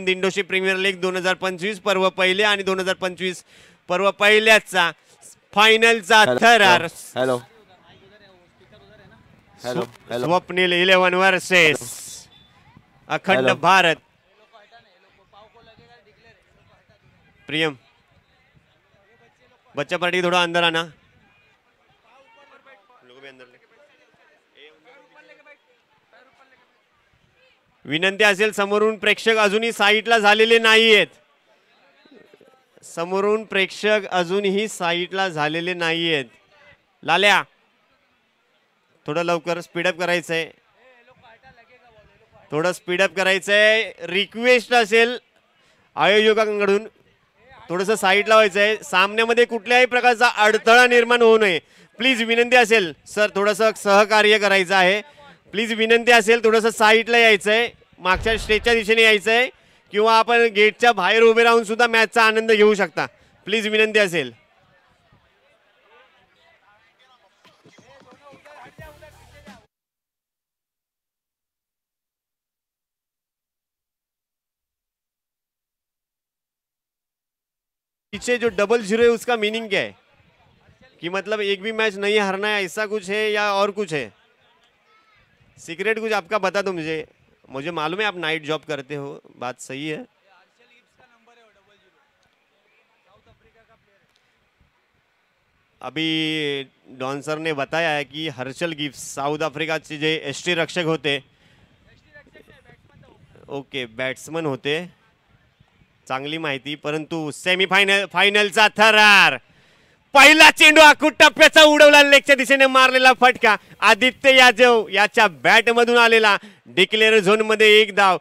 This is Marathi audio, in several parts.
दिंडोशी प्रीमियर लीग 2025 पर्व पहिले आणि 2025 पर्व पहिल्याचा फायनलचा थरार hello hello hello Swapnil 11 versus अखंड भारत। प्रियम बच्चा पार्टी थोड़ा अंदर आना। विनंती असेल समोरून प्रेक्षक अजूनही साईटला झालेले नाहीयेत, समोरून प्रेक्षक अजूनही साईटला झालेले नाहीयेत। लाल्या थोडं लवकर स्पीडअप करायचंय, थोडं स्पीडअप करायचंय। रिक्वेस्ट असेल आयोजकांकडून थोडंसं साईडला व्हायचंय, सामन्यामध्ये कुठल्याही प्रकारचा अडथळा निर्माण होऊ नये प्लीज विनंती असेल। सर थोडंसं सहकार्य करायचं आहे प्लीज विनंती असेल, थोडंसं साईडला यायचंय, मागच्या स्टेजच्या दिशेने यायचंय किंवा आपण गेटच्या बाहेर उभे राहून सुद्धा मॅचचा आनंद घेऊ शकता प्लीज विनंती असेल। पीछे जो 00 है उसका मीनिंग क्या है कि मतलब एक भी मैच नहीं हारना है ऐसा कुछ है या और कुछ है? सीक्रेट कुछ आपका बता दो मुझे, मुझे मालूम है आप नाइट जॉब करते हो, बात सही है। अभी डॉन सर ने बताया है कि हर्षल गिफ्ट साउथ अफ्रीका चे जे एसटी रक्षक होते, ओके बॅट्समन होते, चांगली माहिती। परंतु सेमीफायनल फायनलचा थरार, पहिला चेंडू आखूड टप्प्याचा उडवला, लेगच्या दिशेने मारलेला फटका आदित्य यादव याच्या बॅट मधून आलेला। डिक्लेअर झोन मध्ये एक धाव,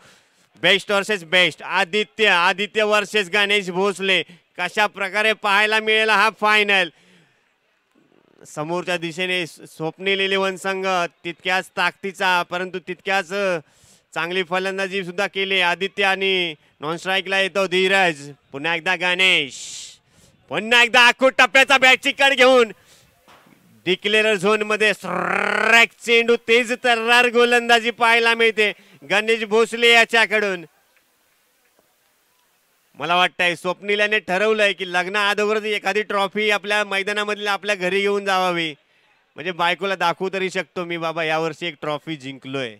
best versus best Aditya versus Ganesh Bhosale. कशा प्रकारे पाहायला मिळेल हा फायनल? समोरच्या दिशेने स्वप्नील 11 संघ तितक्याच ताकदीचा परंतु तितक्याच चांगली फलंदाजी सुद्धा केली आदित्य, आणि नॉन स्ट्राईकला येतो धीरज। पुन्हा एकदा गणेश, पुन्हा एकदा आखूड टप्प्याचा बॅटची कड घेऊन डिक्लेअर झोन मध्ये स्ट्राईक चेंडू, तेज तर्रार गोलंदाजी पाहायला मिळते गणेश भोसले याच्याकडून। मला वाटतंय स्वप्नील याने ठरवलंय की लग्ना अगोदरच एखादी ट्रॉफी आपल्या मैदानामधली आपल्या घरी घेऊन जावावी, म्हणजे बायकोला दाखवू तरी शकतो मी बाबा यावर्षी एक ट्रॉफी जिंकलोय।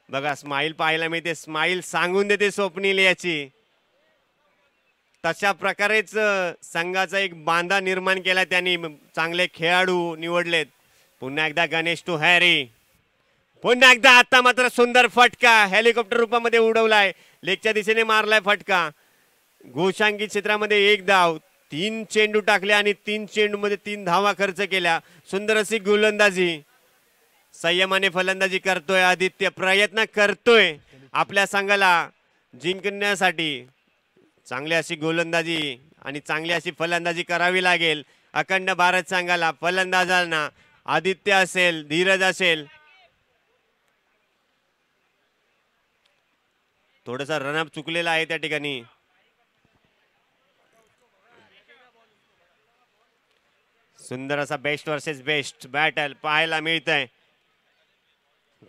बघा स्माइल पाहायला मिळते, स्माइल सांगून देते स्वप्नील याची। तशा प्रकारेच संघाचा एक बांधा निर्माण केला त्यांनी, चांगले खेळाडू निवडलेत। पुन्हा एकदा गणेश टू हॅरी, पुन्हा एकदा आता मात्र सुंदर फटका हेलिकॉप्टर रूपामध्ये उडवलाय, लेगच्या दिशेने मारलाय फटका। घोषांकी क्षेत्रामध्ये एक धाव, 3 चेंडू टाकले आणि 3 चेंडू मध्ये 3 धावा खर्च केल्या। सुंदर अशी गोलंदाजी, संयमाने फलंदाजी करतोय आदित्य, प्रयत्न करतोय आपल्या संघाला जिंकण्यासाठी। चांगली अशी गोलंदाजी आणि चांगली अशी फलंदाजी करावी लागेल अखंड भारत संघाला। फलंदाजांना आदित्य असेल, धीरज असेल, थोडासा रनअप चुकलेला आहे त्या ठिकाणी। सुंदर असा बेस्ट वर्सेस बेस्ट बॅटल पाहायला मिळतंय।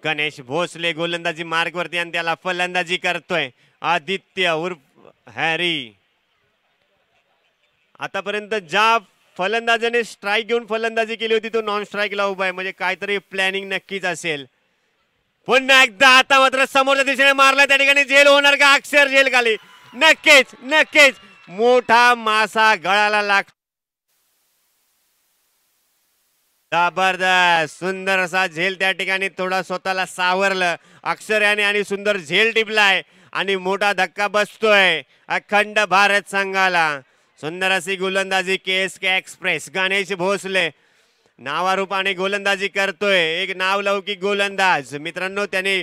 गणेश भोसले गोलंदाजी मार्ग वरती आणि त्याला फलंदाजी करतोय आदित्य उर्फ हॅरी। आतापर्यंत ज्या फलंदाजाने स्ट्राईक घेऊन फलंदाजी केली होती तो नॉन स्ट्राईकला उभा आहे, म्हणजे काहीतरी प्लॅनिंग नक्कीच असेल। पुन्हा एकदा आता मात्र समोरच्या दिशेने मारला, त्या ठिकाणी झेल होणार का? अक्षर झेल खाली, नक्कीच नक्कीच मोठा मासा गळाला लाग। जबरदस्त सुंदर असा झेल त्या ठिकाणी थोडा स्वतःला सावरलं अक्षर याने आणि सुंदर झेल टिपलाय आणि मोठा धक्का बसतोय अखंड भारत संघाला। सुंदर अशी गोलंदाजी KSK एक्सप्रेस गणेश भोसले नावारूपाने गोलंदाजी करतोय, एक नावलौकिक गोलंदाज मित्रांनो। त्याने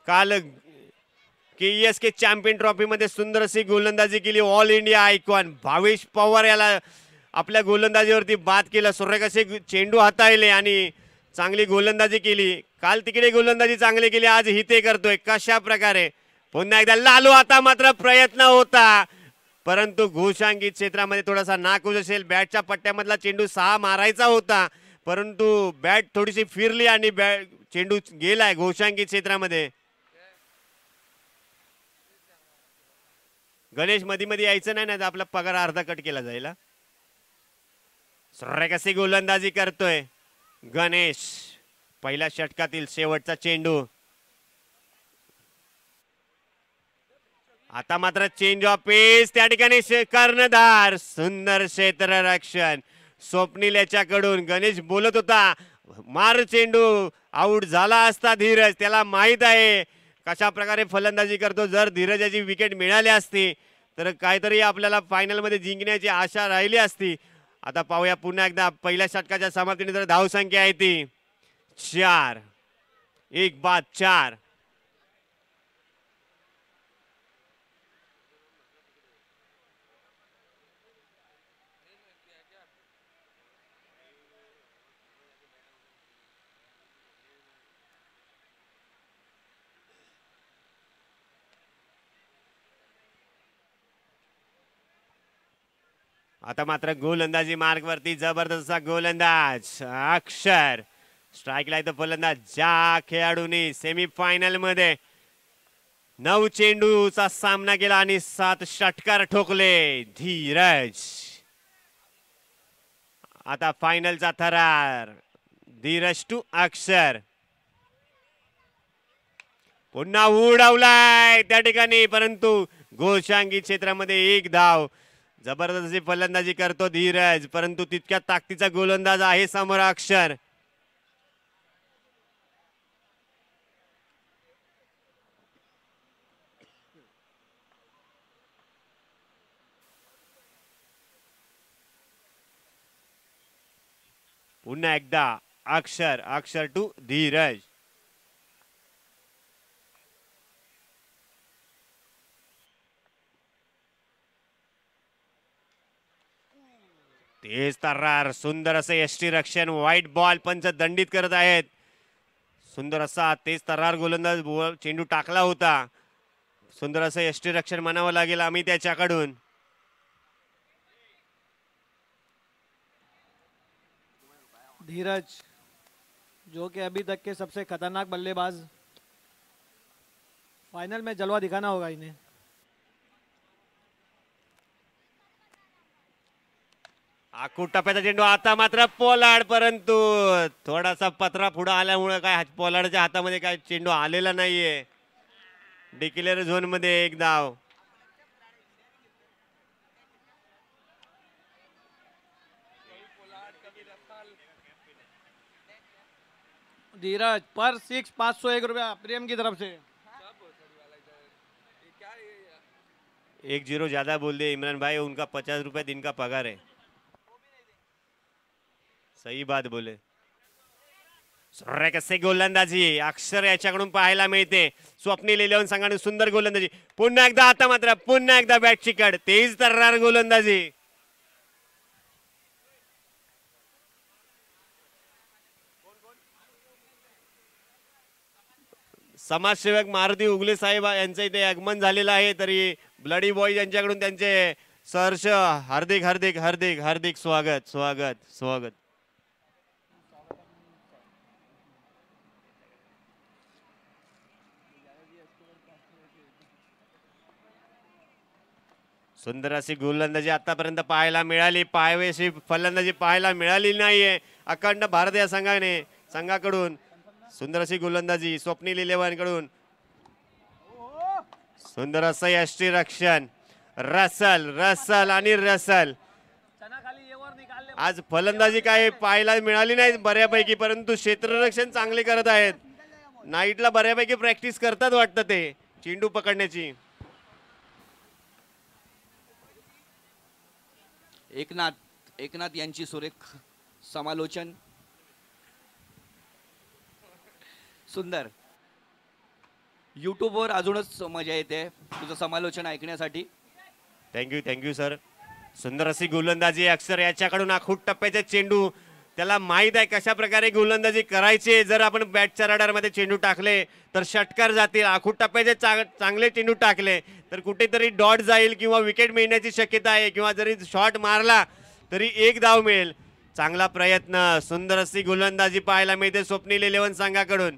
काल KSK चॅम्पियन ट्रॉफी मध्ये सुंदर अशी गोलंदाजी केली। All India icon Bhavesh Pawar याला आपल्या गोलंदाजीवरती बाद केलं, सूर्यकसे चेंडू हाताळले आणि चांगली गोलंदाजी केली। काल तिकडे गोलंदाजी चांगली केली, आज हिते करतोय। कशा प्रकारे पुन्हा एकदा लालू, आता मात्र प्रयत्न होता परंतु घोषांकी क्षेत्रामध्ये थोडासा नाखुश असेल। बॅटच्या पट्ट्यामधला चेंडू 6 मारायचा होता परंतु बॅट थोडीशी फिरली आणि चेंडू गेलाय घोषांकी क्षेत्रामध्ये। गणेश मध्ये मध्ये यायचं नाही ना, तर आपला पगार अर्धा कट केला जाईल. कशी गोलंदाजी करतोय गणेश. पहिल्या षटकातील शेवटचा चेंडू. आता मात्र चेंज ऑफ पेस त्या ठिकाणी कर्णधार. सुंदर क्षेत्ररक्षण स्वप्नील याच्याकडून. गणेश बोलत होता मार चेंडू, आउट झाला असता धीरज. त्याला माहित आहे कशा प्रकारे फलंदाजी करतो. जर धीरजाची विकेट मिळाली असती तर काहीतरी आपल्याला फायनल मध्ये जिंकण्याची आशा राहिली असती. आता पाहूया पुन्हा एकदा पहिल्या षटकाच्या समाप्तीनंतर धावसंख्या आहे ती 4. 1 बाद 4. आता मात्र गोलंदाजी मार्ग वरती जबरदस्त गोलंदाज अक्षर. स्ट्राईकला इथं फलंदाज. ज्या खेळाडूंनी सेमीफायनल मध्ये 9 चेंडूचा सामना केला आणि 7 षटकार ठोकले, धीरज. आता फायनलचा थरार. धीरज टू अक्षर. पुन्हा उडवलाय त्या ठिकाणी, परंतु गोशांगी क्षेत्रामध्ये 1 धाव. जबरदस्ती फलंदाजी करतो धीरज, परंतु तितक्या ताकदीचा गोलंदाज आहे समोर अक्षर. पुन्हा एकदा अक्षर. अक्षर टू धीरज. तेज तर्रार. सुंदर असं यष्टी रक्षण. व्हाईट बॉल पंच दंडित करत आहेत. सुंदर असा तेज तर्रार गोलंदाज चेंडू टाकला होता. सुंदर असं यष्टी रक्षण म्हणावं लागेल आम्ही त्याच्याकडून. धीरज जो कि अभी तक के सबसे खतरनाक बल्लेबाज, फाइनल में जलवा दिखाना होगा इन्हें. आखूट टप्प्याचा चेंडू. आता मात्र पोलार्ड, परंतु थोडासा पत्रा पुढे आल्यामुळे काय पोलार्डच्या हातामध्ये काय चेंडू आलेला नाहीये. डिक्लेअर झोन मध्ये 1 धाव. धीरज पर 6 501 रुपया प्रेम की तरफ से. 1-0 ज्यादा बोल दिए इमरान भाई. उनका 50 रुपए दिन का पगार है. सही बात बोले. कसे गोलंदाजी अक्षर याच्याकडून पाहायला मिळते. स्वप्नील 11 संघाने सुंदर गोलंदाजी. पुन्हा एकदा आता मात्र पुन्हा एकदा बॅट चिकट. तेज तर्रार गोलंदाजी. समाजसेवक मारुती उगले साहेब यांचं इथे आगमन झालेलं आहे. तरी ब्लडी बॉय यांच्याकडून त्यांचे सहर्ष हार्दिक हार्दिक हार्दिक हार्दिक स्वागत स्वागत स्वागत. सुंदर अशी गोलंदाजी आतापर्यंत पाहायला मिळाली. पायवेशी फलंदाजी पाहायला मिळाली नाहीये अखंड भारत या संघाकडून. सुंदर अशी गोलंदाजी स्वप्नील 11 कडून. सुंदर असं यष्टी रक्षण. रसल रसल आणि रसल. आज फलंदाजी काय पाहायला मिळाली नाही बऱ्यापैकी, परंतु क्षेत्ररक्षण चांगले करत आहेत. नाईटला बऱ्यापैकी प्रॅक्टिस करतात वाटतं ते चेंडू पकडण्याची. एकनाथ यांची सुरेख समालोचन. सुंदर. यूट्यूबवर अजूनच मजा येते तुझं समालोचन ऐकण्यासाठी. Thank you sir. सुंदर अशी गोलंदाजी अक्षर याच्याकडून. आखूट टप्प्याचे चेंडू. त्याला माहित आहे कशा प्रकारे गोलंदाजी करायची. जर आपण बॅटच्या रडारमध्ये चेंडू टाकले तर षटकार जातील. आखूट टप्प्याचे चांगले चेंडू टाकले तर कुठेतरी डॉट जाईल किंवा विकेट मिळण्याची शक्यता आहे, किंवा जरी शॉट मारला तरी 1 धाव मिळेल. चांगला प्रयत्न. सुंदर अशी गोलंदाजी पाहायला मिळते स्वप्नील 11 संघाकडून.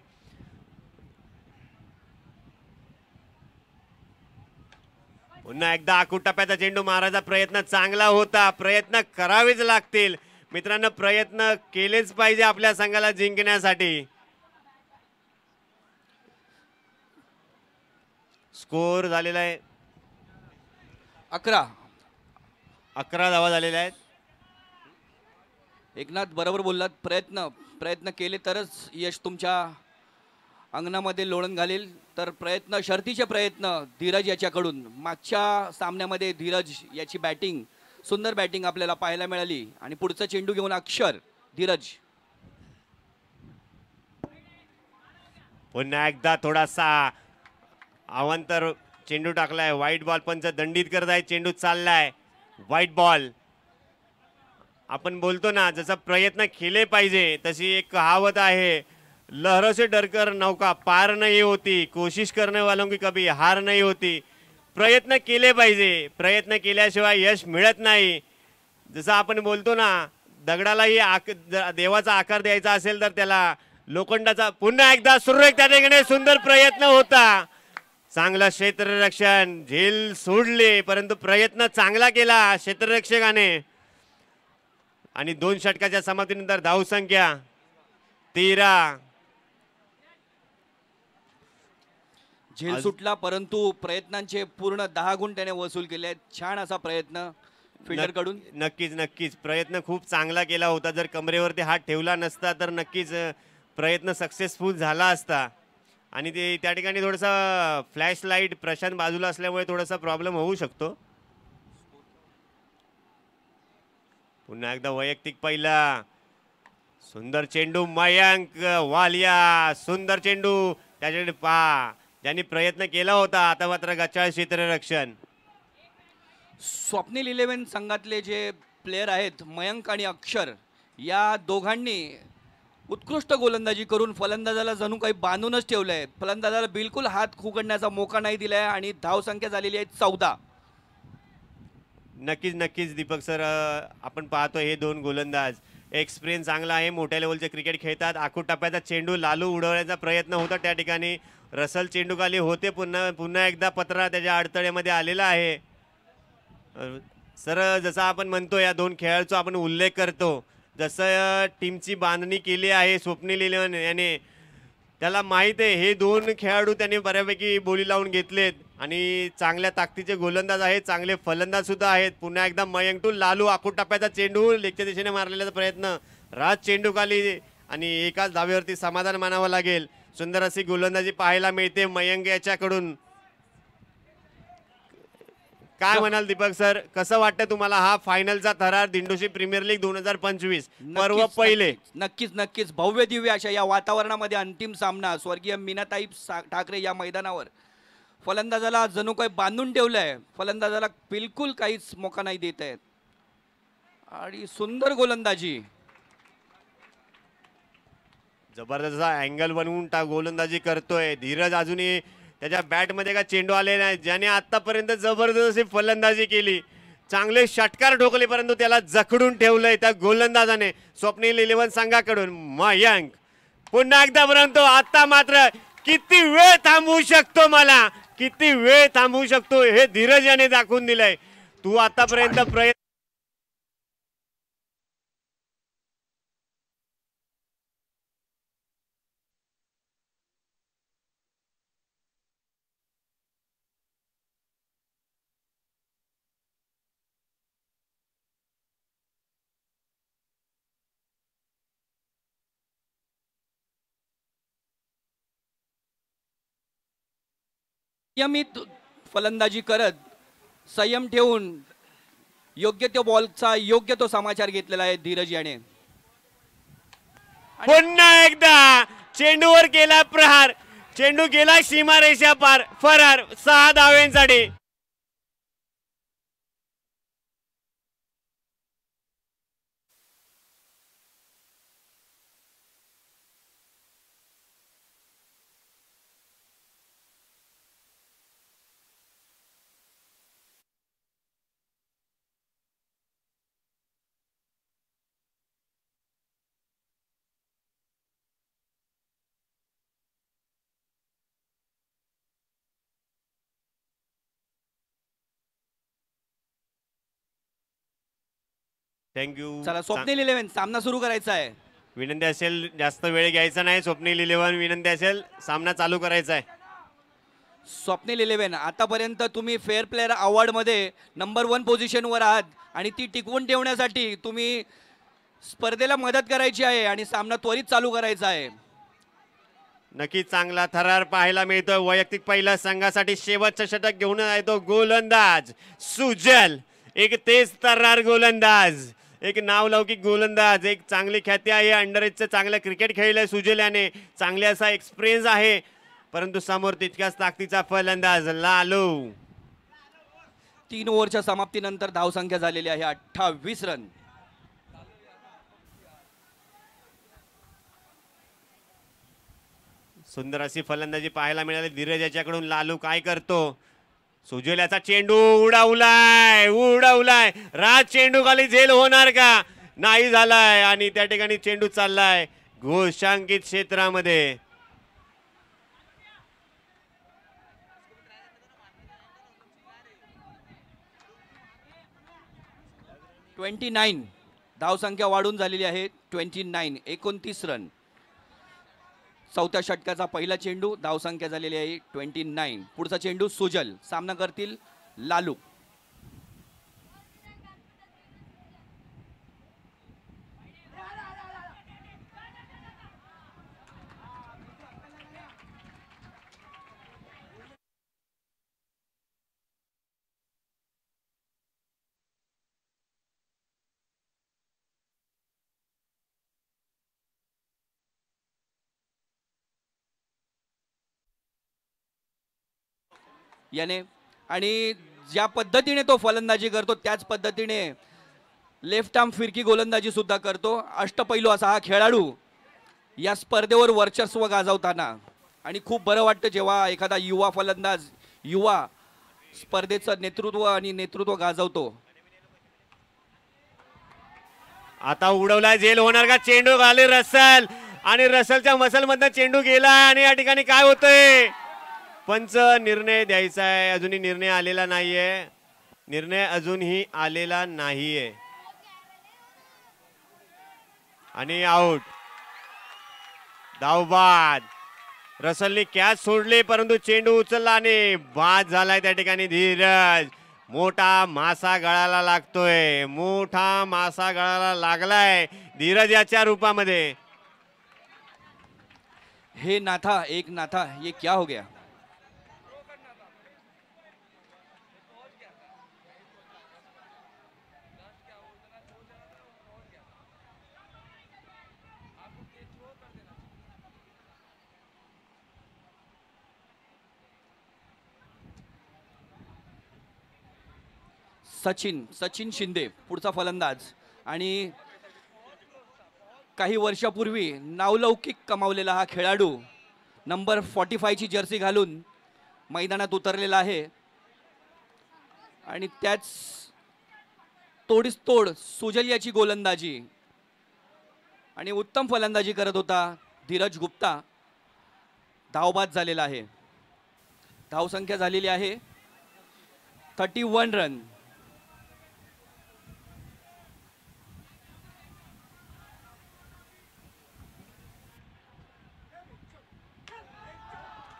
पुन्हा एकदा आकुटप्प्याचा चेंडू मारायचा प्रयत्न चांगला होता. प्रयत्न करावेच लागतील मित्रांनो, प्रयत्न केलेच पाहिजे आपल्या संघाला जिंकण्यासाठी. स्कोर झालेला आहे 11. 11 धावा झालेल्या आहेत. एकनाथ बरोबर बोललात. प्रयत्न केले तरच यश तुमच्या अंगणामध्ये लोळण घालेल. तर शर्तीचे प्रयत्न धीरज याच्याकडून. मागच्या सामन्यामध्ये धीरज याची बॅटिंग, सुंदर बॅटिंग आपल्याला पाहायला मिळाली. आणि पुढचा चेंडू घेऊन अक्षर. धीरज पुन्हा एकदा थोडासा अवांतर चेंडू टाकलाय. व्हाईट बॉल पंच दंडित करत आहे. चेंडू चाललाय व्हाईट बॉल. आपण बोलतो ना, जसं प्रयत्न केले पाहिजे तशी एक कहावत आहे, लहरों से डरकर नौका पार नहीं होती, कोशिश करने वालों की कभी हार नहीं होती. प्रयत्न केले पाहिजे. प्रयत्न केल्याशिवाय यश मिळत नाही. जसं आपण बोलतो ना, दगडालाही देवाचा आकार द्यायचा असेल तर त्याला लोखंडाचा. पुन्हा एकदा सुरेख त्या ठिकाणी सुंदर प्रयत्न होता. चांगलं क्षेत्ररक्षण. झेल सोडले परंतु प्रयत्न चांगला केला क्षेत्ररक्षकाने. आणि 2 षटकाच्या समाप्तीनंतर धावसंख्या 13. झेल सुटला परंतु प्रयत्नांचे पूर्ण 10 गुण त्याने वसूल केले. छान असा प्रयत्न फिल्डर कडून. नक्कीच प्रयत्न खूप चांगला केला होता. जर कमरेवरती हात ठेवला नसता तर नक्कीच प्रयत्न सक्सेसफुल झाला असता. आणि ते त्या ठिकाणी थोडासा फ्लॅश लाईट प्रशांत बाजूला असल्यामुळे थोडासा प्रॉब्लेम होऊ शकतो. पुन्हा एकदा वैयक्तिक पहिला. सुंदर चेंडू मयांक वालिया. सुंदर चेंडू त्याच्याकडे पहा, ज्यांनी प्रयत्न केला होता. आता मात्र गचाळ क्षेत्ररक्षण. स्वप्नील 11 संघातले जे प्लेयर आहेत मयंक आणि अक्षर, या दोघांनी उत्कृष्ट गोलंदाजी करून फलंदाजाला जणू काही बांधूनच ठेवलंय. फलंदाजाला बिलकुल हात खुगडण्याचा मोका नाही दिलाय. आणि धावसंख्या झालेली आहे 14. नक्कीच दीपक सर, आपण पाहतो हे 2 गोलंदाज एक्सपिरियन्स चांगला आहे. मोठ्या लेवलचे क्रिकेट खेळतात. आखूटप्प्याचा चेंडू लालू उडवण्याचा प्रयत्न होता त्या ठिकाणी. रसल चेंडू खाली होते. पुन्हा एकदा पत्रा त्याच्या अडथळ्यामध्ये आलेला आहे. सर, जसं आपण म्हणतो या 2 खेळाडूचा आपण उल्लेख करतो, जसं टीमची बांधणी केली आहे स्वप्नील 11 याने, त्याला माहीत आहे हे 2 खेळाडू त्यांनी बऱ्यापैकी बोली लावून घेतलेत. आणि चांगल्या ताकदीचे गोलंदाज आहेत, चांगले फलंदाज सुद्धा आहेत. पुन्हा एकदा मयंक टू लालू. आखूटप्प्याचा चेंडू लेगच्या दिशेने मारलेला प्रयत्न. राज चेंडू खाली आणि एकाच धावेवरती समाधान मानावं लागेल. सुंदर अशी गोलंदाजी पाहायला मिळते मयंक याच्याकडून. काय म्हणाल दीपक सर, कसं वाटतं तुम्हाला हा फायनलचा थरार दिंडोशी प्रीमियर लीग 2025 पर्व पहिले? नक्कीच भव्य दिव्य अशा या वातावरणामध्ये अंतिम सामना. स्वर्गीय मीनाताई ठाकरे या मैदानावर. फलंदाजाला जणू काही बांधून ठेवलंय. फलंदाजाला बिलकुल काहीच मोका नाही देत आहेत. आणि सुंदर गोलंदाजी. जबरदस्त अँगल बनवून गोलंदाजी करतोय धीरज. अजूनही त्याच्या बॅटमध्ये का चेंडू आले नाही. ज्याने आतापर्यंत जबरदस्त फलंदाजी केली, चांगले षटकार ठोकले, परंतु त्याला जखडून ठेवलंय त्या गोलंदाजाने स्वप्नील 11 संघाकडून. मयंक पुन्हा एकदा परंतु आता मात्र किती वेळ थांबवू शकतो, मला किती वेळ थांबवू शकतो हे धीरज याने दाखवून दिलंय. तू आतापर्यंत प्रयत्न नियमित फलंदाजी करत संयम ठेवून योग्य तो बॉलचा योग्य तो समाचार घेतलेला आहे धीरज याने. पुन्हा एकदा चेंडूवर केला प्रहार. चेंडू गेला सीमारेषा पार. फरार. 6 धावांसाठी. थँक्यू. चला स्वप्नील 11 सामना सुरू करायचा आहे. विनंती असेल जास्त वेळ घ्यायचा नाही. स्वप्नील 11 विनंती असेल सामना चालू करायचा आहे. स्वप्नील 11 आतापर्यंत तुम्ही फेअर प्लेअर अवॉर्ड मध्ये नंबर 1 पोझिशनवर आहात आणि ती टिकवून ठेवण्यासाठी तुम्ही स्पर्धेला मदत करायची आहे आणि सामना त्वरित चालू करायचा आहे. नक्कीच चांगला थरार पाहायला मिळतोय. वैयक्तिक पहिल्या संघासाठी शेवटचं षटक घेऊन आहे तो गोलंदाज सुजल. एक तेज तर्रार गोलंदाज, एक नावलौकिक गोलंदाज, एक चांगली ख्याती आहे. अंडर एजचं चांगलं क्रिकेट खेळलंय सुजल याने, चांगले असा एक्सपिरियन्स आहे. परंतु समोर तितक्याच ताकदीचा फलंदाज लालू. 3 ओव्हरच्या समाप्तीनंतर धावसंख्या झालेली आहे 28 रन. सुंदर अशी फलंदाजी पाहायला मिळाली धीरज याच्याकडून. लालू काय करतो? सुजल याचा चेंडू उडवलाय. राज चेंडू खाली झेल होणार का? नाही झालाय आणि त्या ठिकाणी चेंडू चाललाय घोषांकित क्षेत्रामध्ये. धावसंख्या वाढून झालेली आहे 29 रन. चौथ्या षटकाचा पहिला चेंडू, धावसंख्या झालेली आहे 29. पुढचा चेंडू सुजल, सामना करतील लालू. याने आणि ज्या पद्धतीने तो फलंदाजी करतो त्याच पद्धतीने लेफ्ट आर्म फिरकी गोलंदाजी सुद्धा करतो. अष्टपैलू असा हा खेळाडू या स्पर्धेवर वर्चस्व गाजवताना, आणि खूप बरं वाटतं जेव्हा एखादा युवा फलंदाज युवा स्पर्धेचं नेतृत्व गाजवतो. आता उडवलाय, झेल होणार का? चेंडू घाले रसल आणि रसलच्या मसल मधनं चेंडू गेला आणि या ठिकाणी काय होतंय? पंच निर्णय द्यायचा आहे. अजूनही निर्णय आलेला नाहीये. आणि आउट. धावबाद. रसलने कॅच सोडली परंतु चेंडू उचलला आणि बाद झालाय त्या ठिकाणी धीरज. मोठा मासा गळाला लागलाय धीरज याच्या रूपामध्ये. हे नाथा ये क्या हो गया? सचिन शिंदे पुढचा फलंदाज, आणि काही वर्षापूर्वी नावलौकिक कमावलेला हा खेळाडू नंबर 45 ची जर्सी घालून मैदानात उतरलेला आहे. आणि त्याच तोडीस तोड सुजल याची गोलंदाजी आणि उत्तम फलंदाजी करत होता धीरज गुप्ता. धावबाद झालेला आहे. धावसंख्या झालेली आहे 31 रन.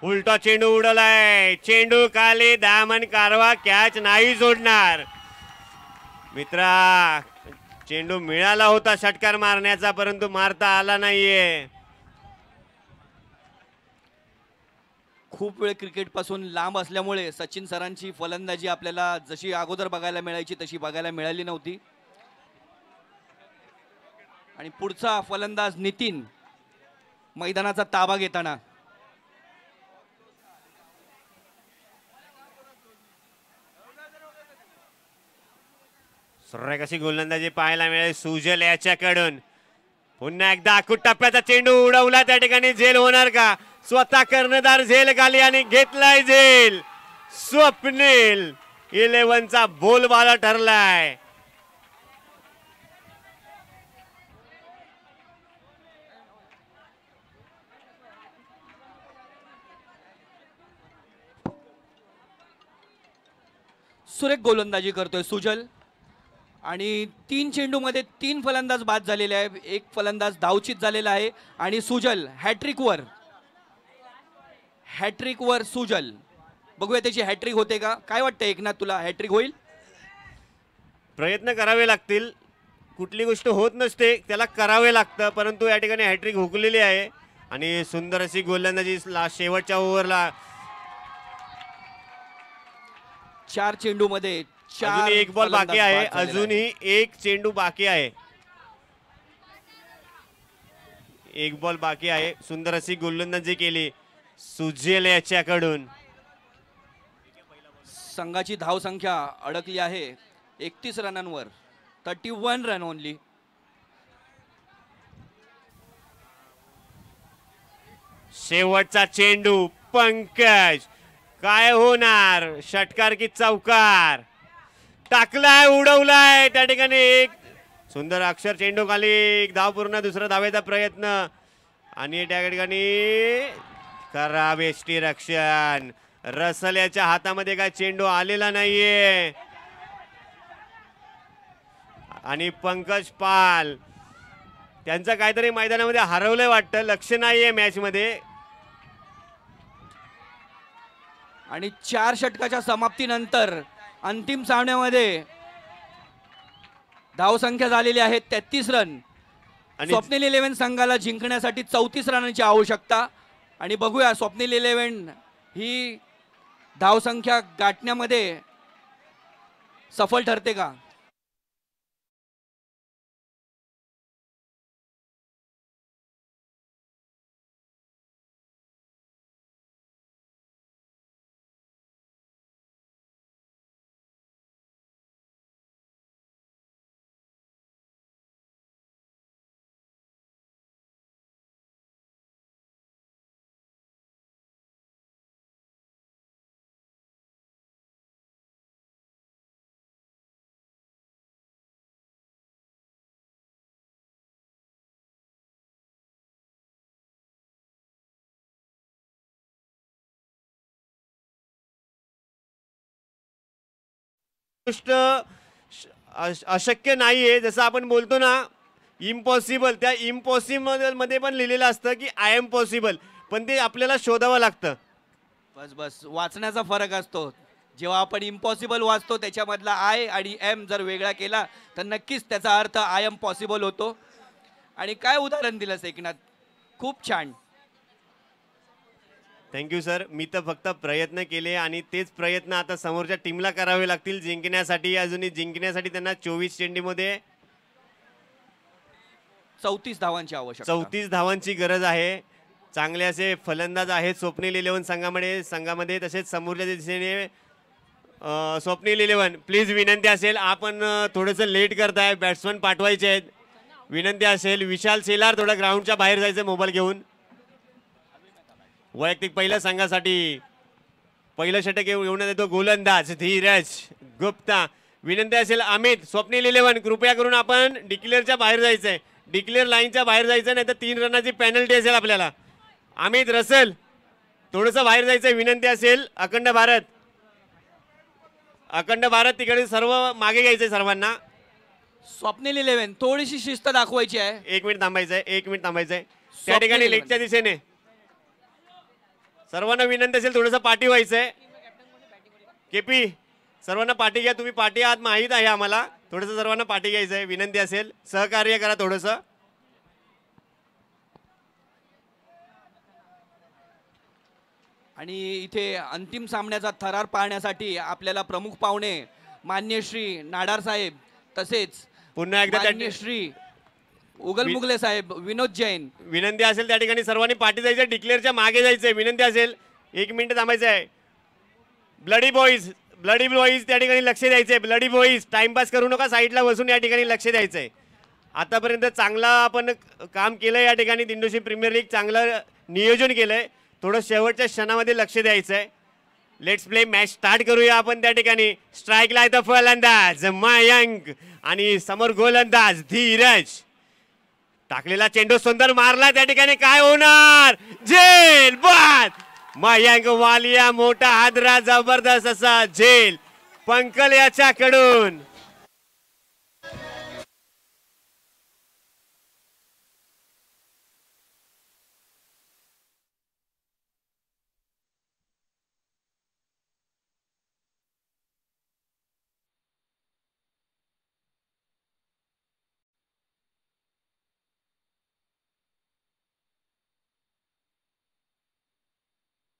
उलटा चेंडू उडवलाय. चेंडू खाली, दामन कारवा, कॅच नाही जोडणार. मित्रा, चेंडू मिळाला होता षटकार मारण्याचा परंतु मारता आला नाहीये. खूप वेळ क्रिकेट पासून लांब असल्यामुळे सचिन सरांची फलंदाजी आपल्याला जशी अगोदर बघायला मिळायची तशी बघायला मिळाली नव्हती. आणि पुढचा फलंदाज नितीन मैदानाचा ताबा घेताना. सुरेख अशी गोलंदाजी पाहायला मिळाली सुजल याच्याकडून. पुन्हा एकदा आखूट टप्प्याचा चेंडू उडवला, त्या ठिकाणी झेल होणार का? स्वतः कर्णधार झेल खाली आणि घेतलाय झेल. स्वप्नील 11 चा बोलबाला ठरलाय. सुरेख गोलंदाजी करतोय सुजल. आणि 3 चेंडूमध्ये 3 फलंदाज बाद झालेले आहे, एक फलंदाज धावचित झालेला आहे आणि सुजल हॅट्रिकवर सुजल. बघूया त्याची हॅट्रिक होते का. काय वाटतं एकनाथ, तुला हॅट्रिक होईल? प्रयत्न करावे लागतील. कुठली गोष्ट होत नसते, त्याला करावे लागतं. परंतु या ठिकाणी हॅट्रिक हुकलेली आहे आणि सुंदर अशी गोलंदाजी शेवटच्या ओव्हरला. 4 चेंडूमध्ये 4 अजूनही एक बॉल बाकी आहे, फलंदाज बाद झालेले अजूनही एक चेंडू बाकी आहे. एक बॉल बाकी आहे. सुंदर अशी गोलंदाजी केली सुजेल याच्याकडून. संघाची धावसंख्या अडकली आहे 31 रनांवर, 31 रन ओनली. शेवटचा चेंडू पंकज, काय होणार? षटकार की चौकार? टाकलाय, उडवलाय त्या ठिकाणी. एक सुंदर अक्षर चेंडू खाली, एक धाव पूर्ण, दुसरा धावेचा प्रयत्न आणि त्या ठिकाणी करावे रक्षण. रसल याच्या हातामध्ये काय चेंडू आलेला नाहीये आणि पंकज पाल त्यांचं काहीतरी मैदानामध्ये हरवलंय वाटतं, लक्ष नाहीये मॅच मध्ये. आणि 4 षटकाच्या समाप्तीनंतर अंतिम सामन्यामध्ये धावसंख्या झालेली आहे 33 रन आणि स्वप्नील 11 संघाला जिंकण्यासाठी 34 रनांची आवश्यकता. आणि बघूया स्वप्नील 11 ही धावसंख्या गाठण्यामध्ये सफल ठरते का. गोष्ट अशक्य नाहीये, जसं आपण बोलतो ना इम्पॉसिबल, त्या इम्पॉसिबल मध्ये पण लिहिलेलं असतं की आय एम पॉसिबल, पण ते आपल्याला शोधावं लागतं. बस वाचण्याचा फरक असतो. जेव्हा आपण इम्पॉसिबल वाचतो त्याच्यामधला आय आणि एम जर वेगळा केला तर नक्कीच त्याचा अर्थ आय एम पॉसिबल होतो. आणि काय उदाहरण दिलंस एकनाथ, खूप छान. Thank you sir. मी तर फक्त प्रयत्न केले आणि तेच प्रयत्न आता समोरच्या टीमला करावे लागतील जिंकण्यासाठी. अजूनही जिंकण्यासाठी त्यांना 24 चेंडूमध्ये 34 धावांची आवश्यकता. 34 धावांची गरज आहे. चांगले असे फलंदाज आहेत स्वप्नील 11 संघामध्ये. तसेच समोरच्या दिशेने स्वप्नील 11 प्लीज विनंती असेल, आपण थोडंसं लेट करताय, बॅट्समन पाठवायचे आहेत. विनंती असेल, विशाल शेलार थोडं ग्राउंडच्या बाहेर जायचं मोबाईल घेऊन. वैयक्तिक पहिल्या संघासाठी पहिलं षटक येऊन येतो गोलंदाज धीरज गुप्ता. विनंती असेल अमित, स्वप्नील 11 कृपया करून आपण डिक्लेअरच्या बाहेर जायचंय, डिक्लेअर लाईनच्या बाहेर जायचं, नाही तर 3 रनाची पेनल्टी असेल आपल्याला. अमित रसल थोडंसं बाहेर जायचंय. विनंती असेल अखंड भारत तिकडे सर्व मागे घ्यायचंय सर्वांना. स्वप्नील 11 थोडीशी शिस्त दाखवायची आहे. 1 मिनिट थांबायचंय. त्या ठिकाणी लेगच्या दिशेने सर्वांना विनंती असेल थोडंसं पाठी व्हायचंय. केपी सर्वांना पाठी घ्या, तुम्ही पाठी आहात माहीत आहे आम्हाला. थोडंसं सर्वांना पाठी घ्यायचंय, विनंती असेल सहकार्य करा थोडंसं. आणि इथे अंतिम सामन्याचा थरार पाहण्यासाठी आपल्याला प्रमुख पाहुणे मान्य श्री नाडार साहेब, तसेच पुन्हा एकदा मान्य श्री उगल मुगले साहेब, विनोद जैन. विनंती असेल त्या ठिकाणी सर्वांनी पाठी जायचं, डिक्लेअरच्या मागे जायचंय. विनंती असेल 1 मिनिट थांबायचं आहे. ब्लडी बॉईज त्या ठिकाणी लक्ष द्यायचंय. ब्लडी बॉईज टाइमपास करू नका, साईडला बसून या ठिकाणी लक्ष द्यायचंय. आतापर्यंत चांगला आपण काम केलंय या ठिकाणी. दिंडोशी प्रीमियर लीग चांगलं नियोजन केलंय. थोडं शेवटच्या क्षणामध्ये लक्ष द्यायचंय. लेट्स प्ले, मॅच स्टार्ट करूया आपण. त्या ठिकाणी स्ट्राईकला येतो फलंदाज मयंक आणि समोर गोलंदाज धीरज. टाकलेला चेंडू सुंदर मारला, त्या ठिकाणी काय होणार? झेल बाद. मयंक वालिया मोठा हादरा, जबरदस्त असा झेल पंकल याच्याकडून.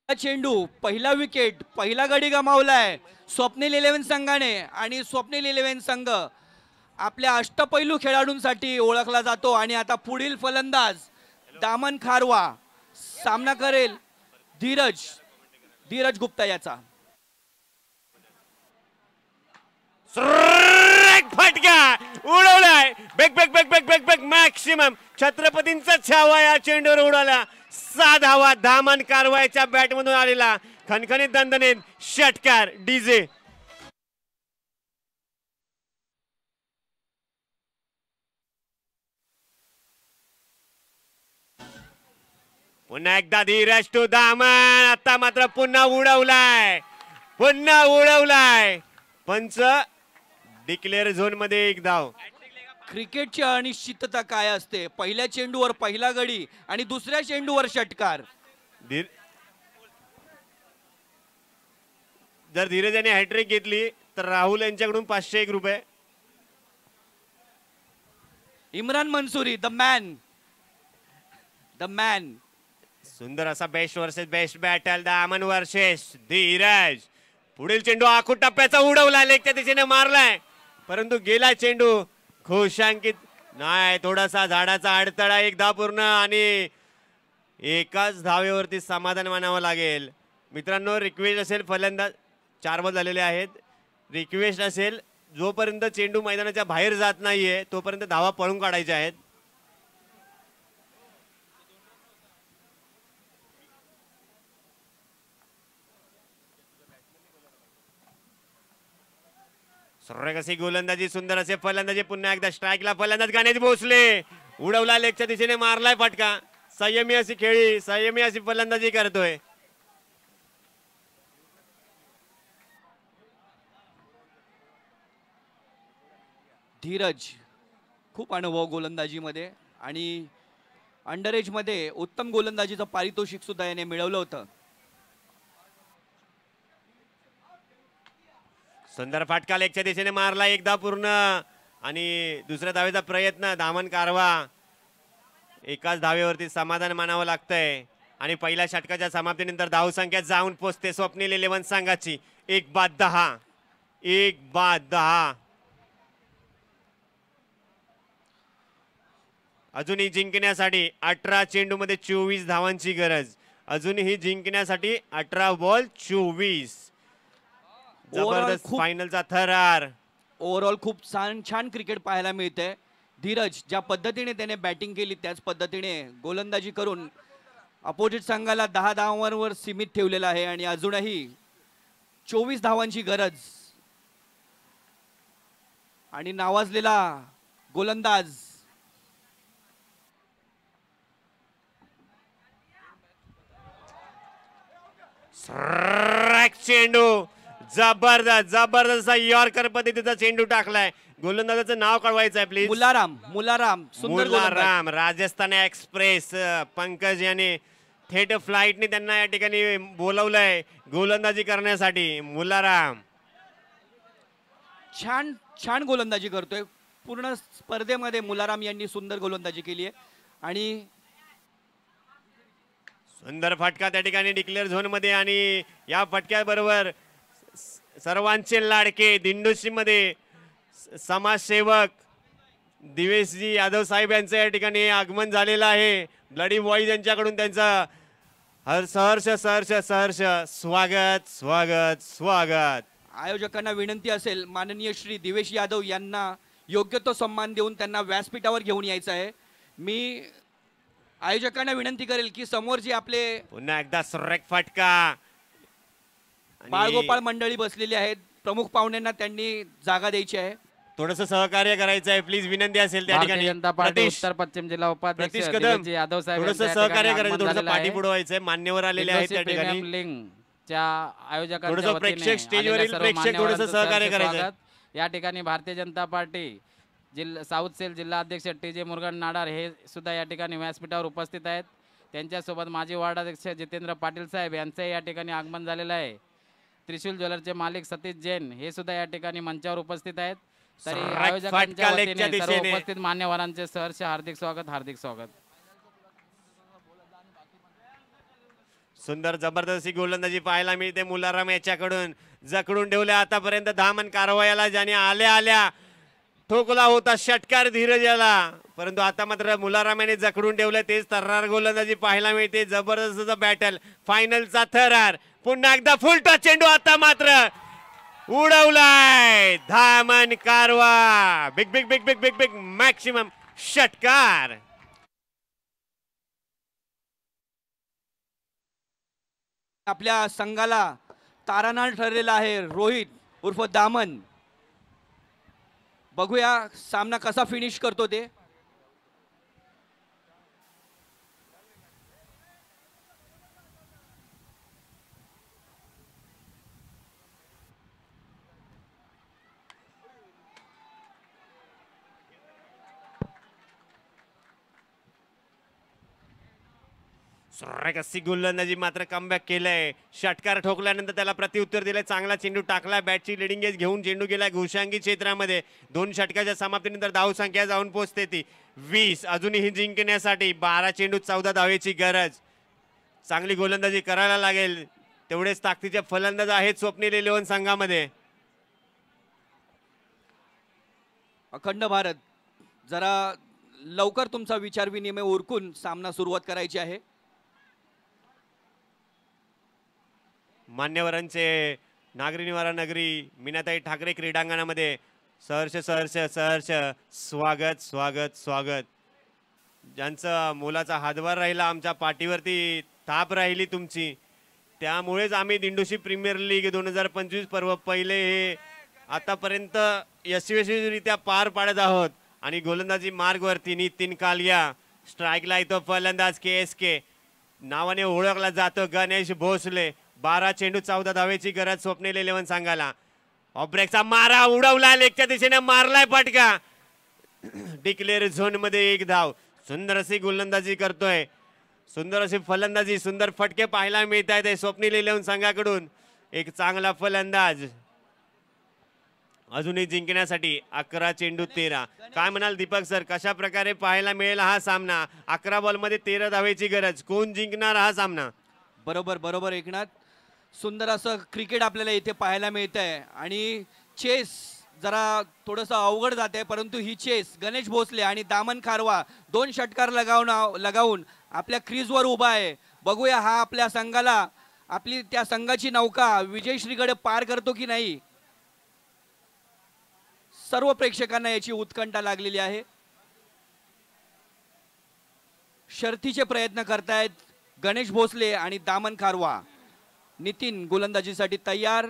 चेंडू, पहिला विकेट, पहिला गडी गमावलाय स्वप्नील 11 संघाने. आणि स्वप्नील 11 संघ आपल्या अष्टपैलू खेळाडूंसाठी ओळखला जातो. आणि आता पुढील फलंदाज दामन खारवा सामना करेल धीरज गुप्ता याचा. फटका उडवलाय, बेक बेक बेक बेक बेक बेक मॅक्सिमम छत्रपतींचा छावा या चेंडूवर उडवला. 6 धावा दामन कारवायच्या बॅट मधून आलेला खणखणीत दणदणीत षटकार डीजे. पुन्हा एकदा धीरज टू दामन. आता मात्र पुन्हा उडवलाय. पंच डिक्लेअर झोन मध्ये एक धाव. क्रिकेटची अनिश्चितता काय असते. पहिल्या चेंडूवर पहिला गडी आणि दुसऱ्या चेंडूवर षटकार. जर धीरज याने हॅट्रिक घेतली तर राहुल यांच्याकडून 501 रुपये. Imran Mansuri the man. सुंदर असा best versus best battle. Daman versus Dheeraj. पुढील चेंडू आखूड टप्प्याचा उडवला, लेगच्या दिशेने मारलाय परंतु गेला चेंडू खुशांकित नाही. थोडासा झाडाचा अडथळा. एक धाव पूर्ण आणि एकाच धावेवरती समाधान मानावं लागेल. मित्रांनो रिक्वेस्ट असेल, फलंदाज 4 बॉल झालेले आहेत. रिक्वेस्ट असेल जोपर्यंत चेंडू मैदानाच्या बाहेर जात नाहीये तोपर्यंत धावा पळून काढायच्या आहेत. सर्व कशी गोलंदाजी, सुंदर असे फलंदाजी. पुन्हा एकदा स्ट्राईकला फलंदाज गाण्यात पोहोचले. उडवला, लेगच्या दिशेने मारलाय फटका. संयमी अशी खेळी, संयमी अशी फलंदाजी करतोय. धीरज खूप अनुभव गोलंदाजीमध्ये आणि अंडर एज मध्ये उत्तम गोलंदाजीचं पारितोषिक सुद्धा याने मिळवलं होतं. सुंदर फटका, लेगच्या दिशेने मारला. एकदा पूर्ण आणि दुसऱ्या धावेचा प्रयत्न. दामन कारवा. एकाच धावेवरती समाधान मानावं लागतंय आणि पहिल्या षटकाच्या समाप्तीनंतर धावसंख्या जाऊन पोचते स्वप्नील 11 संघाची 1-10. अजूनही जिंकण्यासाठी 18 चेंडूमध्ये 24 धावांची गरज. अजूनही जिंकण्यासाठी 18 बॉल 24. जबरदस्त फायनलचा थरार. ओव्हरऑल खूप छान क्रिकेट पाहायला मिळते. धीरज ज्या पद्धतीने त्याने बॅटिंग केली त्याच पद्धतीने गोलंदाजी करून अपोजिट संघाला 10 धावांवर सीमित ठेवलेलं आहे आणि अजूनही 24 धावांची गरज. आणि नावाजलेला गोलंदाज चेंडू जबरदस्त यॉर्कर पद्धतीचा चेंडू टाकलाय. गोलंदाजाचं नाव कळवायचं आहे प्लीज. मुलाराम. राजस्थान एक्सप्रेस. पंकज याने थेट फ्लाईटने त्यांना या ठिकाणी बोलवलंय गोलंदाजी करण्यासाठी. मुलाराम छान गोलंदाजी करतोय. पूर्ण स्पर्धेमध्ये मुलाराम यांनी सुंदर गोलंदाजी केली आहे आणि सुंदर फटका त्या ठिकाणी डिक्लेअर झोन मध्ये. आणि या फटक्याबरोबर सर्वांचे लाडके दिंडोशी मध्ये समाजसेवक दिवेशजी यादव साहेब यांचं या ठिकाणी आगमन झालेलं आहे. ब्लडी बॉईज यांच्याकडून त्यांचं सहर्ष स्वागत. आयोजकांना विनंती असेल माननीय श्री दिवेश यादव यांना योग्य तो सन्मान देऊन त्यांना व्यासपीठावर घेऊन यायचं आहे. मी आयोजकांना विनंती करेल की समोर जे आपले पुन्हा एकदा सुरेख फटका. बाळगोपाळ मंडळी बसलेली आहेत, प्रमुख पाहुण्यांना त्यांनी जागा द्यायची आहे. थोडस सहकार्य करायचं आहे प्लीज, विनंती असेल त्या ठिकाणी. जनता पार्टी उत्तर पश्चिम जिल्हा उपाध्यक्ष यादव साहेब थोडस सहकार्य करायचं, थोडस पाठी पुढवायचं. मान्यवर आलेले आहेत त्या ठिकाणी. लिंकच्या आयोजकांच्या वतीने प्रेक्षक स्टेजवरील प्रेक्षक थोडस सहकार्य करायचं. या ठिकाणी Bharatiya Janata party south sale जिल्हा अध्यक्ष TJ मुरगन नाडार हे सुद्धा या ठिकाणी व्यासपीठावर उपस्थित आहेत. त्यांच्यासोबत माजी वार्ड अध्यक्ष जितेंद्र पाटील साहेब यांचंही या ठिकाणी आगमन झालेलं आहे. त्रिशूल ज्वेलरचे मालिक सतीश जैन हे सुद्धा या ठिकाणी मंचावर उपस्थित आहेत. तरी आयोजकांच्या वतीने सर्व उपस्थित मान्यवरांचे सहर्ष हार्दिक स्वागत. सुंदर जबरदस्ती गोलंदाजी पाहायला मिळते मुलाराम याच्याकडून. जकडून ठेवल्या आतापर्यंत धामन कारवायाला, ज्याने आल्या आल्या ठोकला होता षटकार धीरज याला, परंतु आता मात्र मुलाराम याने जकडून ठेवलं. तेच तर्रार गोलंदाजी पाहायला मिळते. जबरदस्त बॅटल, फायनलचा थरार. पुन्हा एकदा फुल टॉस चेंडू आता मात्र उडवलाय धामन कारवा. Big big big big big big maximum षटकार. आपल्या संघाला तारानाळ ठरलेला आहे रोहित उर्फ दामन. बघूया सामना कसा फिनिश करतो ते. कसी गोलंदाजी मात्र कमबॅक केलंय. षटकार ठोकल्यानंतर त्याला प्रत्युत्तर दिलंय. चांगला चेंडू टाकला. बॅटची लिडिंग एज घेऊन चेंडू गेला घोषांगी क्षेत्रामध्ये. 2 षटकाच्या समाप्तीनंतर धाव संख्या जाऊन पोहोचते ती 20. अजूनही जिंकण्यासाठी 12 चेंडू 14 धावेची गरज. चांगली गोलंदाजी करायला लागेल. तेवढेच ताकदीचे फलंदाज आहेत स्वप्नील 11 संघामध्ये. अखंड भारत, जरा लवकर तुमचा विचार विनिमय उरकून सामना सुरुवात करायची आहे. मान्यवरांचे नागरी निवारा नगरी मीनाताई ठाकरे क्रीडांगणामध्ये सहर्ष सहर्ष सहर्ष स्वागत स्वागत स्वागत. ज्यांचा मोलाचा हातभार राहिला, आमच्या पाठीवरती थाप राहिली तुमची, त्यामुळेच आम्ही दिंडोशी प्रीमियर लीग 2025 पर्व पहिले हे आतापर्यंत यशस्वीरित्या पार पाडत आहोत. आणि गोलंदाजी मार्गवरती नितीन कालिया. स्ट्राईकला येतो फलंदाज KSK नावाने ओळखला जातो गणेश भोसले. 12 चेंडू 14 धावेची गरज स्वप्नील 11 संघाला. ऑब्रेकचा मारा उडवला, लेगच्या दिशेने मारलाय फटका. डिक्लेअर झोन मध्ये 1 धाव. सुंदर अशी गोलंदाजी करतोय, सुंदर अशी फलंदाजी, सुंदर फटके पाहायला मिळत आहेत स्वप्नील 11 संघाकडून. एक चांगला फलंदाज. अजूनही जिंकण्यासाठी 11 चेंडू 13. काय म्हणाल दीपक सर, कशा प्रकारे पाहायला मिळेल हा सामना? 11 बॉलमध्ये 13 धावेची गरज. कोण जिंकणार हा सामना? बरोबर बरोबर एकनाथ, सुंदर असं क्रिकेट आपल्याला इथे पाहायला मिळत आहे. आणि चेस जरा थोडंसं अवघड जात आहे, परंतु ही चेस गणेश भोसले आणि दामन खारवा 2 षटकार लगावून आपल्या क्रीजवर उभा आहे. बघूया हा आपल्या संघाला, आपली त्या संघाची नौका विजयश्रीकडे पार करतो की नाही. सर्व प्रेक्षकांना याची उत्कंठा लागलेली आहे. शर्थीचे प्रयत्न करतायत गणेश भोसले आणि दामन खारवा. नितीन गोलंदाजीसाठी तयार.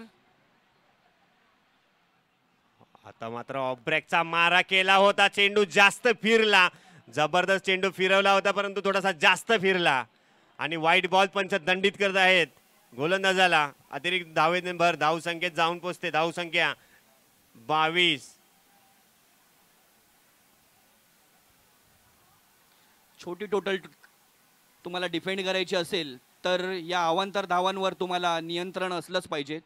आता मात्र ऑफ ब्रेकचा मारा केला होता, चेंडू जास्त फिरला. जबरदस्त चेंडू फिरवला होता, परंतु थोडासा जास्त फिरला. आणि वाईट बॉल पंच दंडित करत आहेत गोलंदाजाला. अतिरिक्त धावेभर धाव संख्येत जाऊन पोहोचते. धाव संख्या 22. छोटी टोटल तुम्हाला डिफेंड करायची असेल तर या अवांतर धावांवर तुम्हाला नियंत्रण असलंच पाहिजे.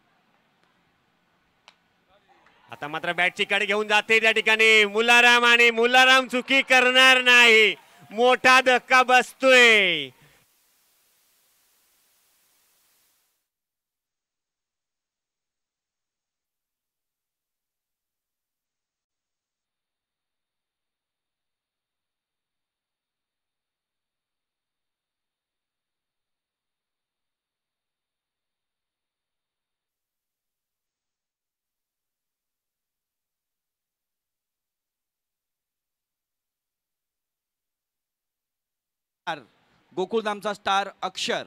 आता मात्र बॅटची कडे घेऊन जाते त्या ठिकाणी मुलाराम, आणि मुलाराम चुकी करणार नाही. मोठा धक्का बसतोय. गोकुळधामचा स्टार अक्षर.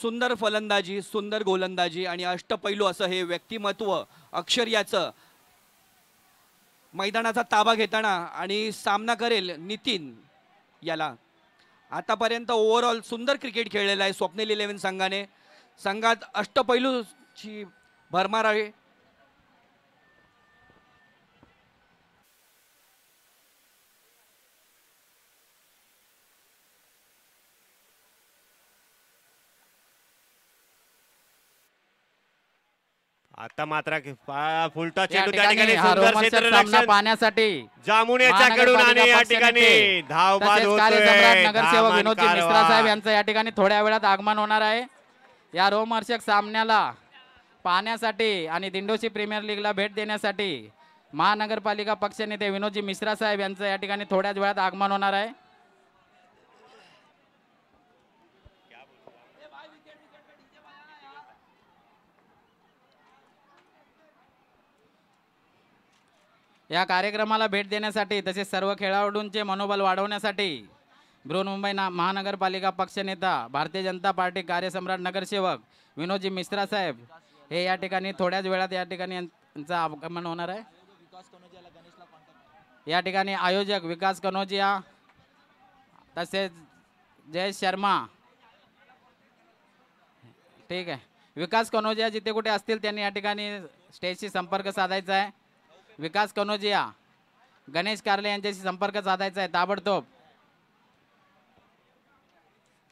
सुंदर फलंदाजी, सुंदर गोलंदाजी आणि अष्टपैलू असं हे व्यक्तिमत्व अक्षर याचं. मैदानाचा ताबा घेताना आणि सामना करेल नितीन याला. आतापर्यंत ओव्हरऑल सुंदर क्रिकेट खेळलेला आहे स्वप्नील 11 संघाने. संघात अष्टपैलूची भरमार आहे. आता मात्र फुलटा या चेंडू त्या ठिकाणी ठिकाणी हा सुंदर रोमांचक सामना क्षेत्ररक्षण पाहण्यासाठी जामून याच्याकडून आणि महानगरपालिका या ठिकाणी पक्षनेते धावबाद तसेच कार्यसम्राट होतोय नगरसेवक धामान विनोदजी मिश्रा कारवा. साहेब यांचं या ठिकाणी थोड्या वेळात आगमन होणार आहे. या रोमहर्षक सामन्याला पाहण्यासाठी आणि दिंडोशी प्रीमियर लीगला भेट देण्यासाठी महानगरपालिका पक्षनेते विनोदजी मिश्रा साहेब यांचं या ठिकाणी थोड्याच वेळात आगमन होणार आहे. या कार्यक्रमाला भेट देण्यासाठी तसेच सर्व खेळाडूंचे मनोबल वाढवण्यासाठी बृहन्मुंबई महानगरपालिका पक्षनेता भारतीय जनता पार्टी कार्यसम्राट नगरसेवक विनोदजी मिश्रा साहेब हे या ठिकाणी थोड्याच वेळात या ठिकाणी यांचं आगमन होणार आहे. या ठिकाणी आयोजक विकास कनोजिया तसेच जय शर्मा, ठीक आहे, विकास कनोजिया जिथे कुठे असतील त्यांनी या ठिकाणी स्टेजशी संपर्क साधायचा आहे. विकास कनोजिया, गणेश कारले यांच्याशी संपर्क साधायचा आहे ताबडतोब.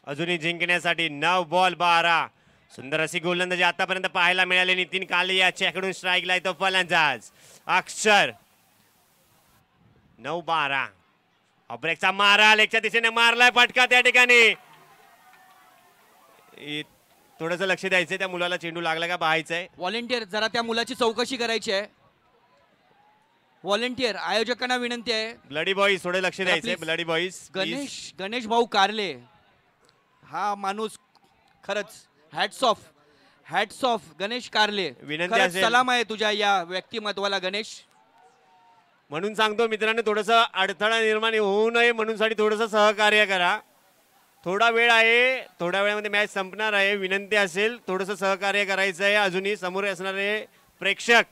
अजूनही जिंकण्यासाठी 9 बॉल 12. सुंदर अशी गोलंदाजी आतापर्यंत पाहायला मिळाली. नितीन काले याच्याकडून स्ट्राईकला येतो फलंदाज अक्षर. 9-12. ब्रेकचा मारा लेगच्या दिशेने मारलाय फटका त्या ठिकाणी. थोडंसं लक्ष द्यायचंय त्या मुलाला चेंडू लागला का पाहायचंय. व्हॉलेंटियर जरा त्या मुलाची चौकशी करायची आहे. व्हॉलेंटियर आयोजकांना विनंती आहे. ब्लडी बॉईज थोडं लक्ष द्यायचंय. please. ब्लडी बॉईज गणेश भाऊ कारले हा माणूस खरंच हॅट्स ऑफ गणेश कारले. विनंती खरंच असेल. सलाम आहे तुझ्या या व्यक्तिमत्वाला गणेश. म्हणून सांगतो मित्रांनो, थोडंसं अडथळा निर्माण होऊ नये म्हणून साठी थोडंसं सहकार्य करा. थोडा वेळ आहे, थोड्या वेळामध्ये मॅच संपणार आहे. विनंती असेल थोडंसं सहकार्य करायचं आहे. अजूनही समोर असणारे प्रेक्षक.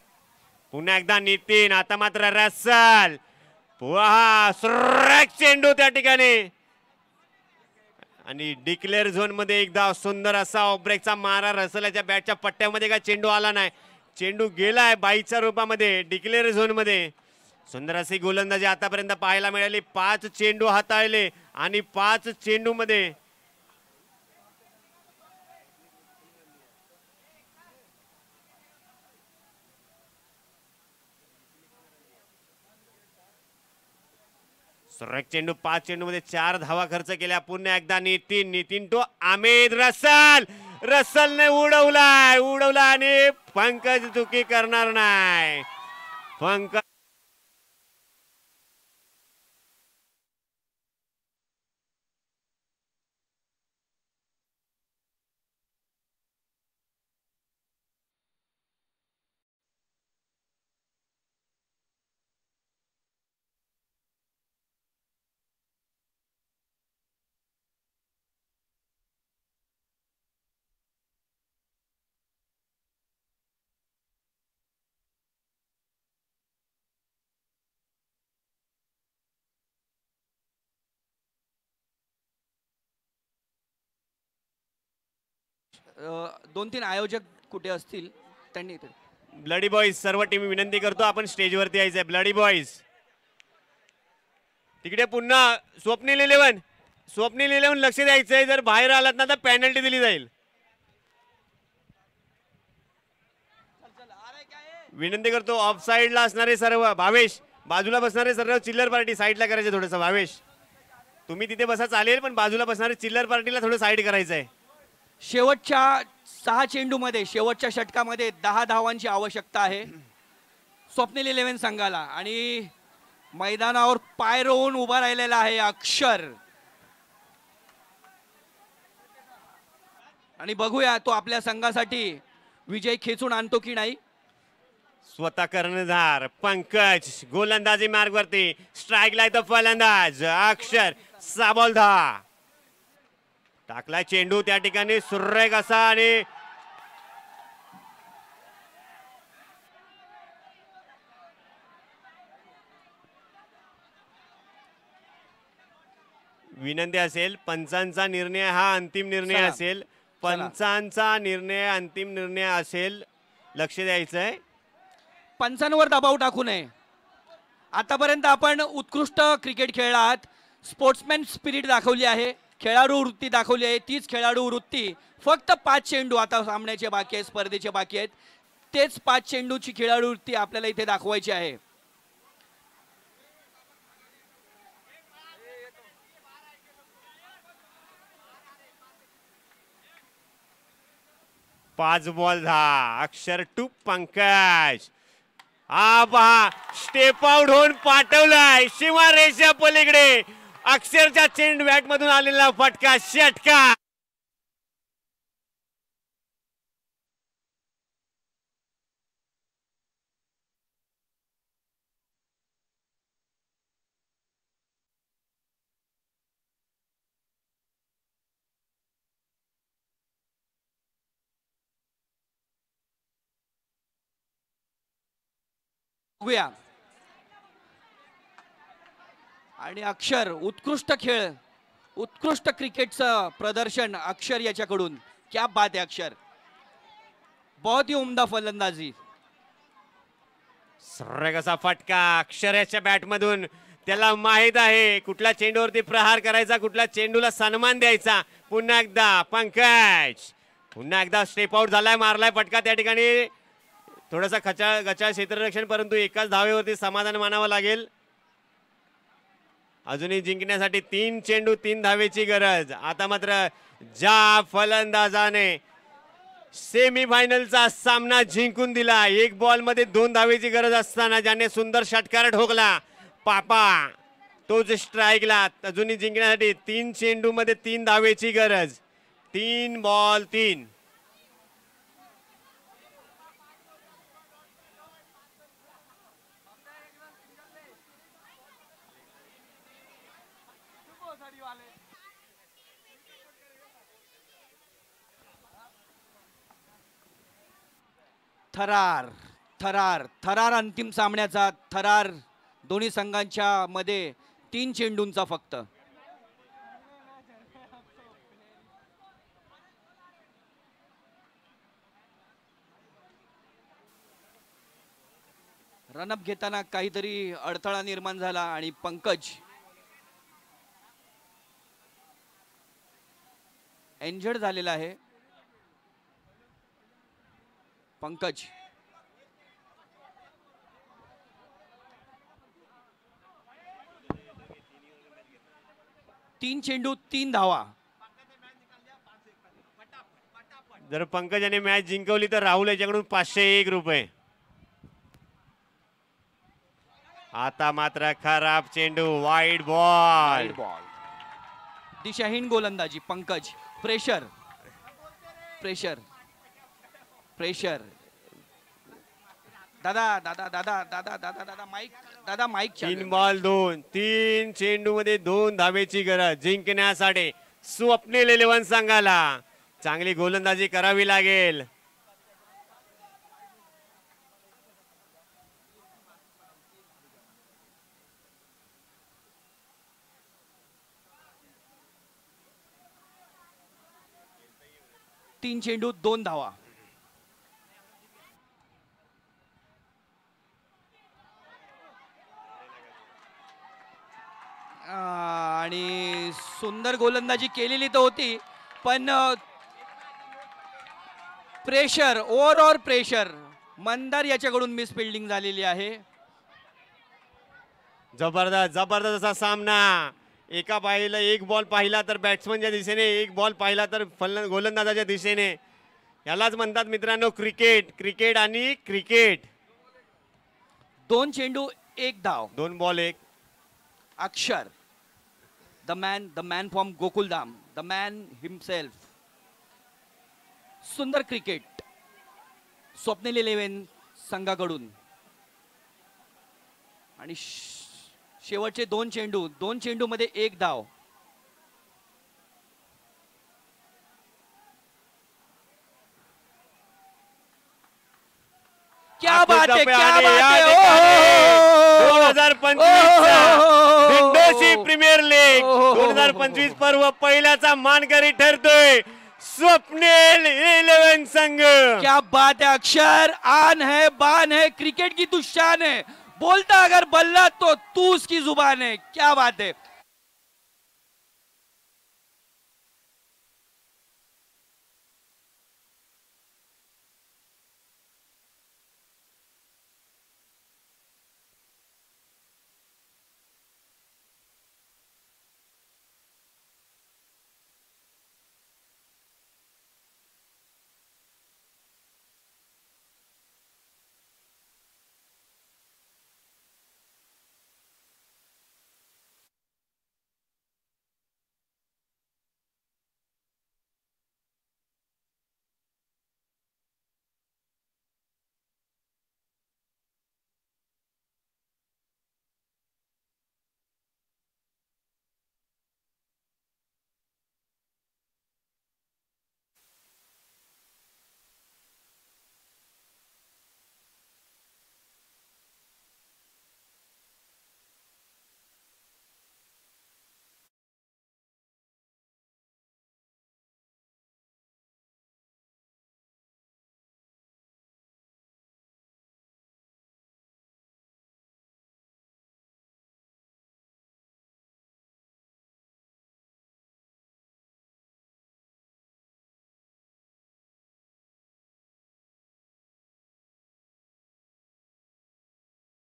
पुन्हा एकदा नितीन, आता मात्र रसल. सुरेख चेंडू त्या ठिकाणी आणि डिक्लेअर झोन मध्ये एकदा सुंदर असा ऑफब्रेकचा मारा. रसलाच्या बॅटच्या पट्ट्यामध्ये का चेंडू आला नाही. चेंडू गेलाय बाईच्या रूपामध्ये डिक्लेअर झोन मध्ये. सुंदर अशी गोलंदाजी आतापर्यंत पाहायला मिळाली. 5 चेंडू हाताळले आणि 5 चेंडू मध्ये सुरेख चेंडू. 5 चेंडू मध्ये 4 धावा खर्च केल्या. पुन्हा एकदा नितीन टू आमिर. रसलने उडवला आणि पंकज चुकी करणार नाही. पंकज दोन तीन आयोजक कुठे असतील त्यांनी ब्लडी बॉईज सर्व टीम विनंती करतो आपण स्टेजवरती यायचंय. ब्लडी बॉईज तिकडे पुन्हा स्वप्नील 11 लक्ष द्यायचंय. जर बाहेर आलात ना तर पेनल्टी दिली जाईल. विनंती करतो ऑफ साइडला असणारे सर्व भावेश, बाजूला बसणारे सर्व चिल्लर पार्टी साईडला करायचे. थोडंसं भावेश तुम्ही तिथे बसा चालेल, पण बाजूला बसणारे चिल्लर पार्टीला थोडं साईड करायचं आहे. शेवटच्या 6 चेंडूमध्ये शेवटच्या षटकामध्ये 10 धावांची आवश्यकता आहे स्वप्नील 11 संघाला. आणि मैदानावर पाय रोवून उभा राहिलेला आहे अक्षर. आणि बघूया तो आपल्या संघासाठी विजय खेचून आणतो की नाही. स्वतः कर्णधार पंकज गोलंदाजी मार्गवरती. स्ट्राईकला येतो फलंदाज अक्षर. साबॉल धा टाकला चेंडू त्या ठिकाणी सुरेख असा. आणि विनंती असेल पंचांचा निर्णय हा अंतिम निर्णय असेल. पंचांचा निर्णय अंतिम निर्णय असेल. लक्ष द्यायचंय. पंचांवर दबाव टाकू नये. आतापर्यंत आपण उत्कृष्ट क्रिकेट खेळलात. स्पोर्ट्समॅन स्पिरिट दाखवली आहे. खेळाडू वृत्ती दाखवली आहे. तीच खेळाडू वृत्ती फक्त 5 चेंडू आता सामन्याचे बाकी आहेत, स्पर्धेचे बाकी आहेत. तेच 5 चेंडूची खेळाडूवृत्ती आपल्याला इथे दाखवायची आहे. पाच बॉल 10. अक्षर टू पंकज. हा पहा स्टेप आउट होऊन पाठवलाय सीमारेषा पलीकडे. अक्षरच्या चेंड बॅट मधून आलेला फटका षटकार. बघूया. आणि अक्षर उत्कृष्ट खेळ, उत्कृष्ट क्रिकेटचं प्रदर्शन अक्षर याच्याकडून. क्या बात है अक्षर, बहुत ही उमदा फलंदाजी. सर्र कसा फटका अक्षराच्या बॅट मधून. त्याला माहित आहे कुठल्या चेंडूवरती प्रहार करायचा, कुठल्या चेंडूला सन्मान द्यायचा. पुन्हा एकदा पंकज, पुन्हा एकदा स्टेप आउट झालाय, मारलाय फटका त्या ठिकाणी. थोडासा गचाळ क्षेत्ररक्षण, परंतु एकाच धावेवरती समाधान मानावं लागेल. अजूनही जिंकण्यासाठी 3 चेंडू 3 धावेची गरज. आता मात्र ज्या फलंदाजाने सेमीफायनलचा सामना जिंकून दिला, 1 बॉल मध्ये 2 धावेची गरज असताना ज्याने सुंदर षटकार ठोकला पापा, तोच स्ट्राईकला. अजूनही जिंकण्यासाठी 3 चेंडू मध्ये 3 धावेची गरज. 3 बॉल 3. थरार थरार थरार अंतिम सामन्याचा थरार. दोन्ही संघांच्या मध्ये 3 चेंडूंचा फक्त. रनअप घेताना काहीतरी अडथळा निर्माण झाला आणि पंकज इंजर्ड झालेला आहे. पंकज 3 चेंडू 3 धावा. जर पंकज याने मॅच जिंकवली तर राहुल याच्याकडून 501 रुपये. आता मात्र खराब चेंडू, वाईड बॉल. दिशाहीन गोलंदाजी. Pankaj pressure pressure pressure. दादा दादा दादा दादा दादा दादा माईक, दादा माईक. 3 बॉल 2. 3 चेंडू मध्ये 2 धावेची गरज जिंकण्यासाठी स्वप्नील 11 संघाला. चांगली गोलंदाजी करावी लागेल. तीन चेंडू 2 धावा. आणि सुंदर गोलंदाजी केलेली तर होती, पण प्रेशर, ओव्हरऑल प्रेशर मंदार याच्याकडून मिस फिल्डिंग झालेली आहे. जबरदस्त जबरदस्त असा सामना. एका पाहिला 1 बॉल पाहिला तर बॅट्समनच्या दिशेने, 1 बॉल पाहिला तर गोलंदाजाच्या दिशेने. यालाच म्हणतात मित्रांनो क्रिकेट. क्रिकेट आणि क्रिकेट. 2 चेंडू 1 धाव. 2 बॉल 1. अक्षर, the man from Gokuldham, the man himself. सुंदर क्रिकेट स्वप्नील 11 संघाकडून. आणि शेवटचे 2 चेंडू, 2 चेंडू मध्ये 1 धाव. क्या बात है, क्या बात है. 2025 प्रीमियर लीग 2025 पर्व पहिल्याचा मानकरी ठरतोय स्वप्नील 11 संघ. क्या बात है अक्षर, आन है, बान है, क्रिकेट की तू शान है. बोलता अगर बल्ला तो तू उसकी जुबान है. क्या बात है.